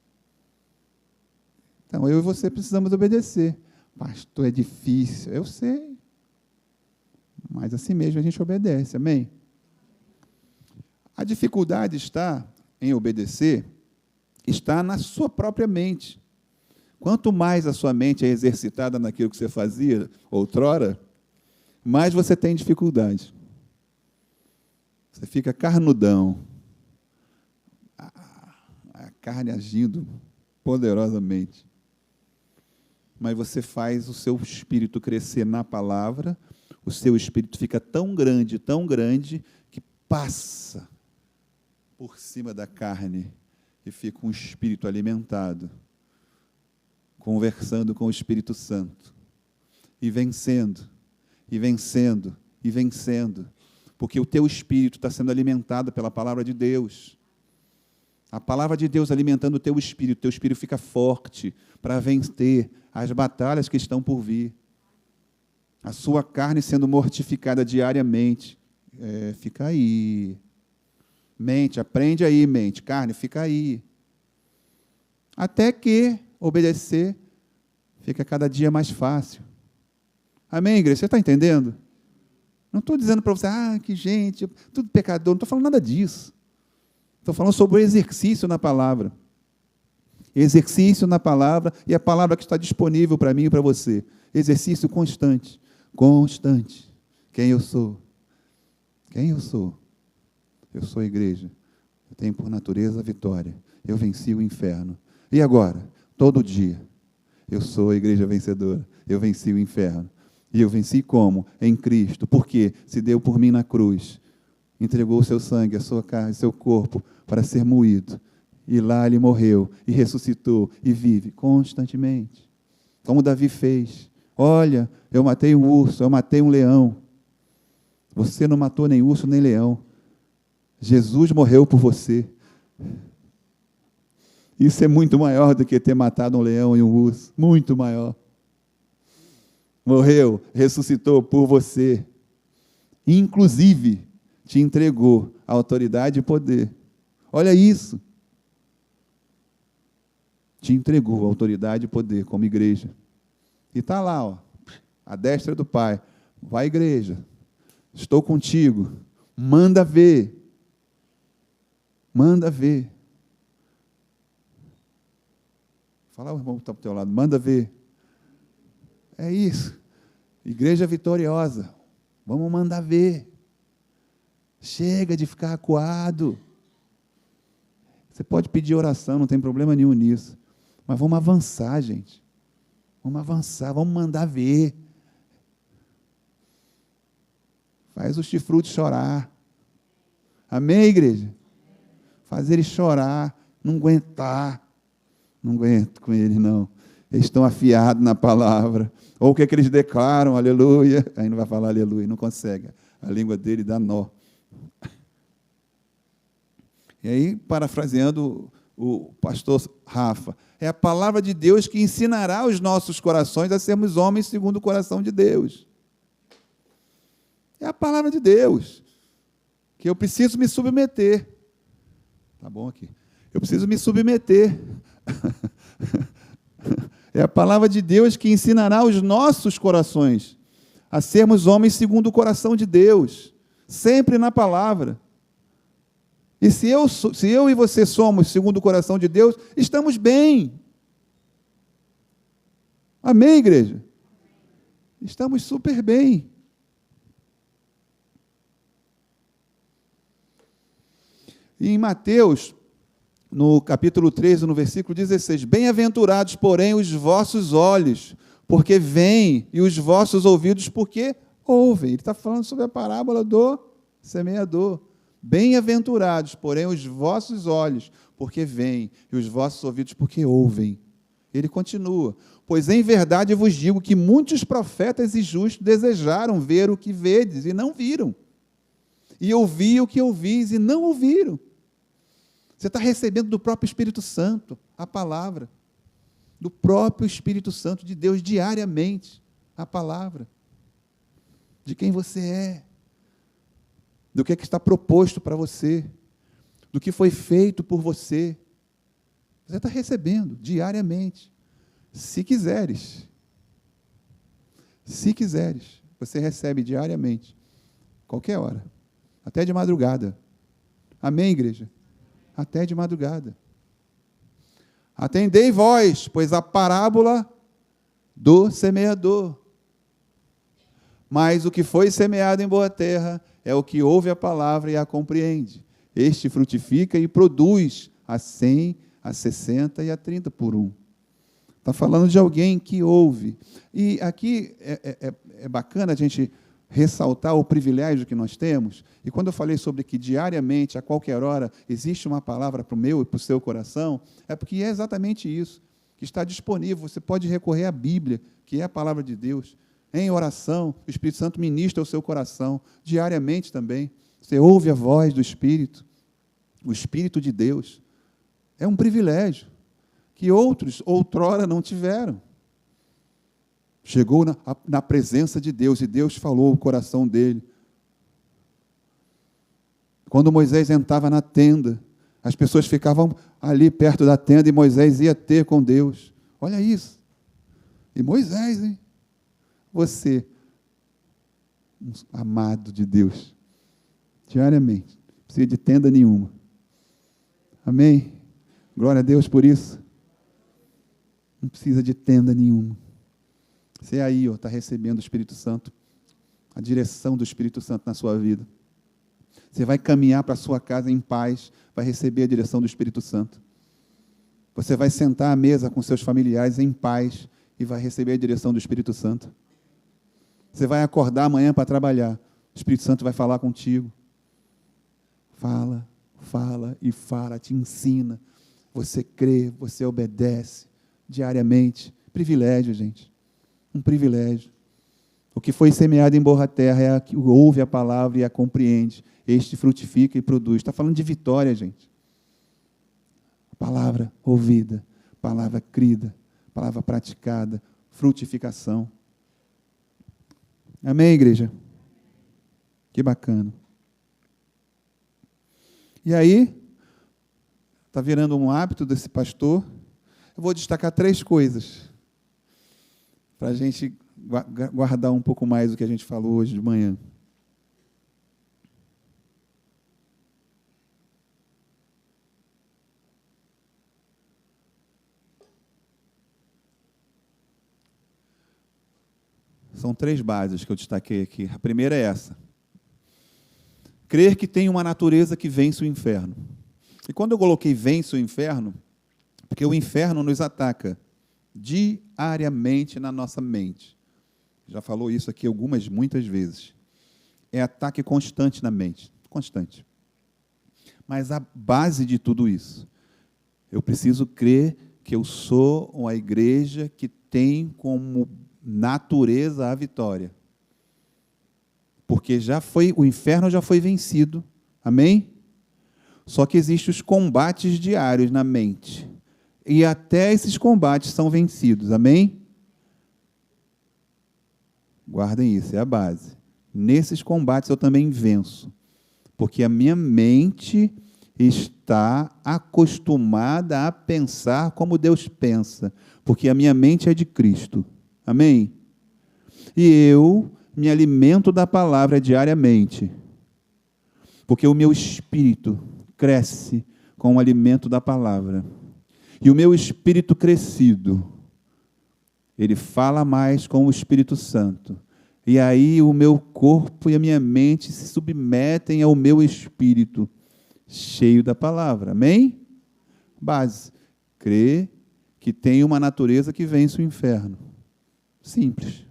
Então, eu e você precisamos obedecer. Pastor, é difícil. Eu sei. Mas assim mesmo a gente obedece. Amém? A dificuldade está em obedecer, está na sua própria mente. Quanto mais a sua mente é exercitada naquilo que você fazia outrora, mais você tem dificuldade. Você fica carnudão. A carne agindo poderosamente. Mas você faz o seu espírito crescer na palavra, o seu espírito fica tão grande, que passa por cima da carne e fica um espírito alimentado, conversando com o Espírito Santo, e vencendo, e vencendo, e vencendo, porque o teu espírito está sendo alimentado pela palavra de Deus. A palavra de Deus alimentando o teu espírito fica forte para vencer as batalhas que estão por vir. A sua carne sendo mortificada diariamente. Fica aí. Mente, aprende aí, mente. Carne, fica aí. Até que obedecer fica cada dia mais fácil. Amém, igreja? Você está entendendo? Não estou dizendo para você, que gente, tudo pecador, não estou falando nada disso. Estou falando sobre o exercício na palavra. Exercício na palavra, e a palavra que está disponível para mim e para você. Exercício constante. Constante. Quem eu sou? Quem eu sou? Eu sou a igreja. Eu tenho por natureza a vitória. Eu venci o inferno. E agora? Todo dia. Eu sou a igreja vencedora. Eu venci o inferno. E eu venci como? Em Cristo. Porque se deu por mim na cruz. Entregou o seu sangue, a sua carne, o seu corpo para ser moído. E lá ele morreu, e ressuscitou, e vive constantemente. Como Davi fez. Olha, eu matei um urso, eu matei um leão. Você não matou nem urso, nem leão. Jesus morreu por você. Isso é muito maior do que ter matado um leão e um urso. Muito maior. Morreu, ressuscitou por você. Inclusive, te entregou a autoridade e poder. Olha isso. Te entregou a autoridade e poder como igreja. E está lá, à destra do Pai. Vai, igreja. Estou contigo. Manda ver. Manda ver. Fala o irmão que está para o teu lado. Manda ver. É isso. Igreja vitoriosa. Vamos mandar ver. Chega de ficar acuado. Você pode pedir oração, não tem problema nenhum nisso. Mas vamos avançar, gente. Vamos avançar, vamos mandar ver. Faz os chifrutos chorar. Amém, igreja? Faz eles chorar, não aguentar. Não aguento com eles, não. Eles estão afiados na palavra. Ou o que é que eles declaram, aleluia. Aí não vai falar aleluia, não consegue. A língua dele dá nó. E aí, parafraseando o pastor Rafa, é a palavra de Deus que ensinará os nossos corações a sermos homens segundo o coração de Deus. É a palavra de Deus, que eu preciso me submeter. Tá bom aqui. Eu preciso me submeter. É a palavra de Deus que ensinará os nossos corações a sermos homens segundo o coração de Deus, sempre na palavra. E se eu e você somos segundo o coração de Deus, estamos bem. Amém, igreja? Estamos super bem. E em Mateus, no capítulo 13, no versículo 16, bem-aventurados, porém, os vossos olhos, porque veem, e os vossos ouvidos, porque ouvem. Ele está falando sobre a parábola do semeador. Bem-aventurados, porém, os vossos olhos, porque veem, e os vossos ouvidos, porque ouvem. Ele continua, pois em verdade eu vos digo que muitos profetas e justos desejaram ver o que vedes, e não viram, e ouvir o que ouvis, e não ouviram. Você está recebendo do próprio Espírito Santo a palavra, do próprio Espírito Santo de Deus diariamente, a palavra, de quem você é, do que está proposto para você, do que foi feito por você. Você está recebendo diariamente, se quiseres, você recebe diariamente, qualquer hora, até de madrugada. Amém, igreja? Até de madrugada. Atendei vós, pois a parábola do semeador. Mas o que foi semeado em boa terra é o que ouve a palavra e a compreende. Este frutifica e produz a 100, a 60 e a 30 por um. Está falando de alguém que ouve. E aqui é bacana a gente ressaltar o privilégio que nós temos. E quando eu falei sobre que diariamente, a qualquer hora, existe uma palavra para o meu e para o seu coração, é porque é exatamente isso, que está disponível. Você pode recorrer à Bíblia, que é a palavra de Deus, em oração. O Espírito Santo ministra ao seu coração, diariamente também. Você ouve a voz do Espírito, o Espírito de Deus. É um privilégio que outros, outrora, não tiveram. Chegou na presença de Deus, e Deus falou o coração dele. Quando Moisés entrava na tenda, as pessoas ficavam ali perto da tenda, e Moisés ia ter com Deus. Olha isso. E Moisés, hein? Você, um amado de Deus, diariamente, não precisa de tenda nenhuma. Amém? Glória a Deus por isso. Não precisa de tenda nenhuma. Você aí está recebendo o Espírito Santo, a direção do Espírito Santo na sua vida. Você vai caminhar para a sua casa em paz, vai receber a direção do Espírito Santo. Você vai sentar à mesa com seus familiares em paz e vai receber a direção do Espírito Santo. Você vai acordar amanhã para trabalhar, o Espírito Santo vai falar contigo. Fala, fala e fala, te ensina. Você crê, você obedece diariamente. Privilégio, gente. Um privilégio. O que foi semeado em boa terra é a que ouve a palavra e a compreende. Este frutifica e produz. Está falando de vitória, gente. Palavra ouvida, palavra crida, palavra praticada, frutificação. Amém, igreja? Que bacana. E aí, está virando um hábito desse pastor. Eu vou destacar 3 coisas para a gente guardar um pouco mais do que a gente falou hoje de manhã. São 3 bases que eu destaquei aqui. A primeira é essa. Crer que tem uma natureza que vence o inferno. E quando eu coloquei vence o inferno, porque o inferno nos ataca diariamente na nossa mente. Já falou isso aqui muitas vezes. é ataque constante na mente, constante. Mas a base de tudo isso, eu preciso crer que eu sou uma igreja que tem como natureza a vitória. Porque o inferno já foi vencido. Amém? Só que existem os combates diários na mente. E até esses combates são vencidos. Amém? Guardem isso, é a base. Nesses combates eu também venço. Porque a minha mente está acostumada a pensar como Deus pensa. Porque a minha mente é de Cristo. Amém? E eu me alimento da palavra diariamente. Porque o meu espírito cresce com o alimento da palavra. E o meu espírito crescido, ele fala mais com o Espírito Santo. E aí o meu corpo e a minha mente se submetem ao meu espírito, cheio da palavra. Amém? Base. Crer que tem uma natureza que vence o inferno. Simples.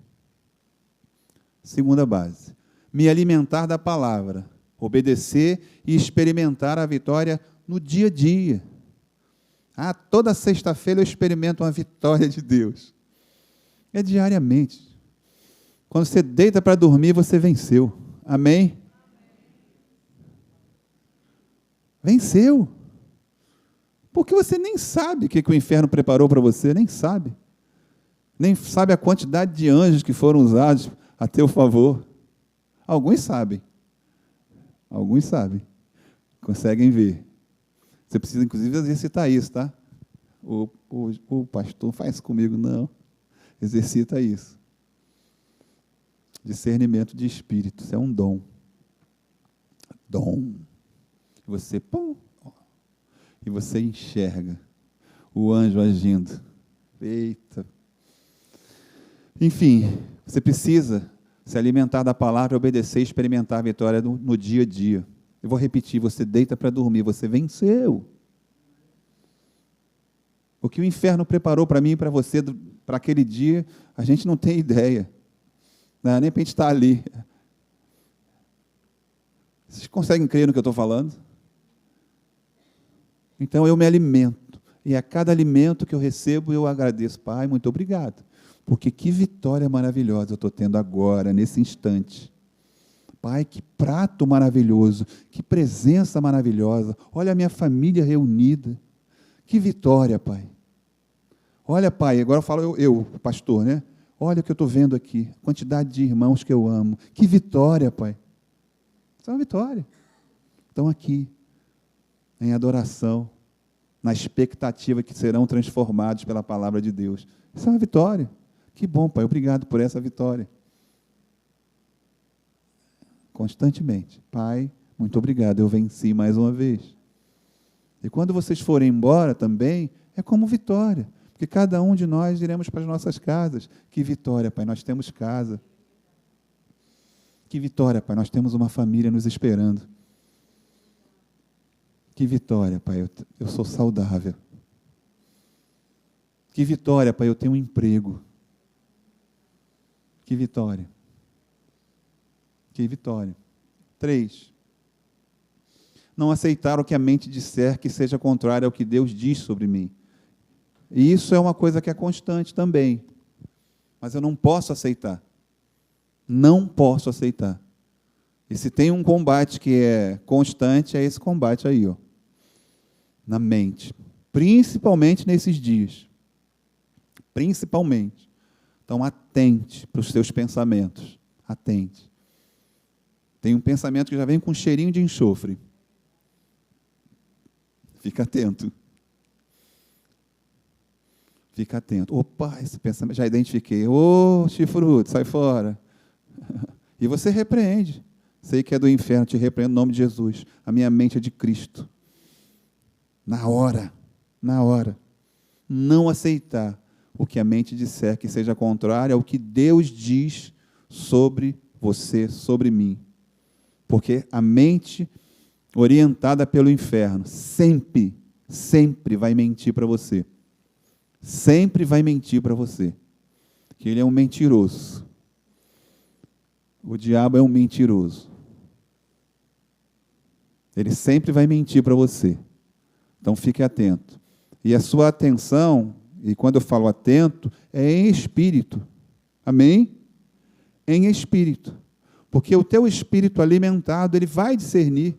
Segunda base. Me alimentar da palavra. Obedecer e experimentar a vitória no dia a dia. Toda sexta-feira eu experimento uma vitória de Deus. É diariamente. Quando você deita para dormir, você venceu. Amém? Venceu. Porque você nem sabe o que o inferno preparou para você, nem sabe. Nem sabe a quantidade de anjos que foram usados a teu favor. Alguns sabem. Alguns sabem. Conseguem ver. Você precisa, inclusive, exercitar isso, tá? O pastor faz comigo, não. Exercita isso. Discernimento de espírito. Isso é um dom. Dom. Você, e você enxerga o anjo agindo. Eita. Enfim, você precisa se alimentar da palavra, obedecer e experimentar a vitória no dia a dia. Eu vou repetir, você deita para dormir, você venceu. O que o inferno preparou para mim e para você, para aquele dia, a gente não tem ideia. Não, nem para a gente estar ali. Vocês conseguem crer no que eu estou falando? Então eu me alimento. E a cada alimento que eu recebo, eu agradeço. Pai, muito obrigado. Porque que vitória maravilhosa eu estou tendo agora, nesse instante. Pai, que prato maravilhoso, que presença maravilhosa. Olha a minha família reunida. Que vitória, Pai. Olha, Pai, agora eu falo eu, pastor, né? Olha o que eu estou vendo aqui, a quantidade de irmãos que eu amo. Que vitória, Pai. Isso é uma vitória. Estão aqui, em adoração, na expectativa que serão transformados pela palavra de Deus. Isso é uma vitória. Que bom, Pai, obrigado por essa vitória. Constantemente. Pai, muito obrigado, eu venci mais uma vez. E quando vocês forem embora também, é como vitória. Porque cada um de nós iremos para as nossas casas. Que vitória, Pai, nós temos casa. Que vitória, Pai, nós temos uma família nos esperando. Que vitória, Pai, eu sou saudável. Que vitória, Pai, eu tenho um emprego. Que vitória. Que vitória. 3. Não aceitar o que a mente disser que seja contrário ao que Deus diz sobre mim. E isso é uma coisa que é constante também. Mas eu não posso aceitar. Não posso aceitar. E se tem um combate que é constante, é esse combate aí, ó, na mente. Principalmente nesses dias. Principalmente. Então, atente para os seus pensamentos. Atente. Tem um pensamento que já vem com um cheirinho de enxofre. Fica atento. Fica atento. Opa, esse pensamento, já identifiquei. Ô, chifrudo, sai fora. E você repreende. Sei que é do inferno, te repreendo no nome de Jesus. A minha mente é de Cristo. Na hora. Não aceitar o que a mente disser que seja contrário ao que Deus diz sobre você, sobre mim. Porque a mente orientada pelo inferno sempre vai mentir para você. Sempre vai mentir para você. Que ele é um mentiroso. O diabo é um mentiroso. Ele sempre vai mentir para você. Então fique atento. E a sua atenção, e quando eu falo atento, é em espírito. Amém? Em espírito. Porque o teu espírito alimentado, ele vai discernir.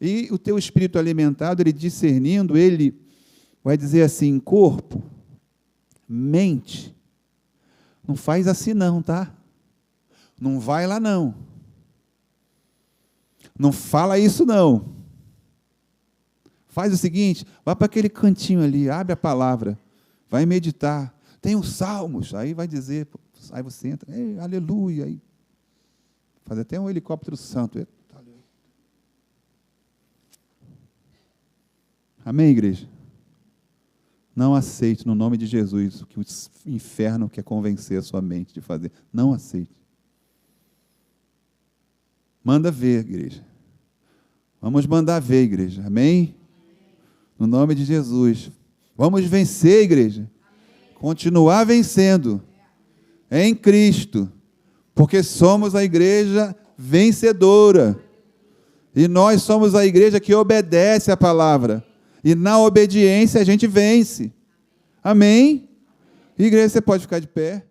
E o teu espírito alimentado, ele discernindo, ele vai dizer assim, corpo, mente, não faz assim não, tá? Não vai lá não. Não fala isso não. Faz o seguinte, vai para aquele cantinho ali, abre a palavra, vai meditar. Tem os salmos, aí vai dizer, aí você entra, aleluia, aí faz até um helicóptero santo. Amém, igreja? Não aceite, no nome de Jesus, o que o inferno quer convencer a sua mente de fazer. Não aceite. Manda ver, igreja. Vamos mandar ver, igreja. Amém? No nome de Jesus. Vamos vencer, igreja. Continuar vencendo. Em Cristo. Porque somos a igreja vencedora. E nós somos a igreja que obedece a palavra. E na obediência a gente vence. Amém? Igreja, você pode ficar de pé.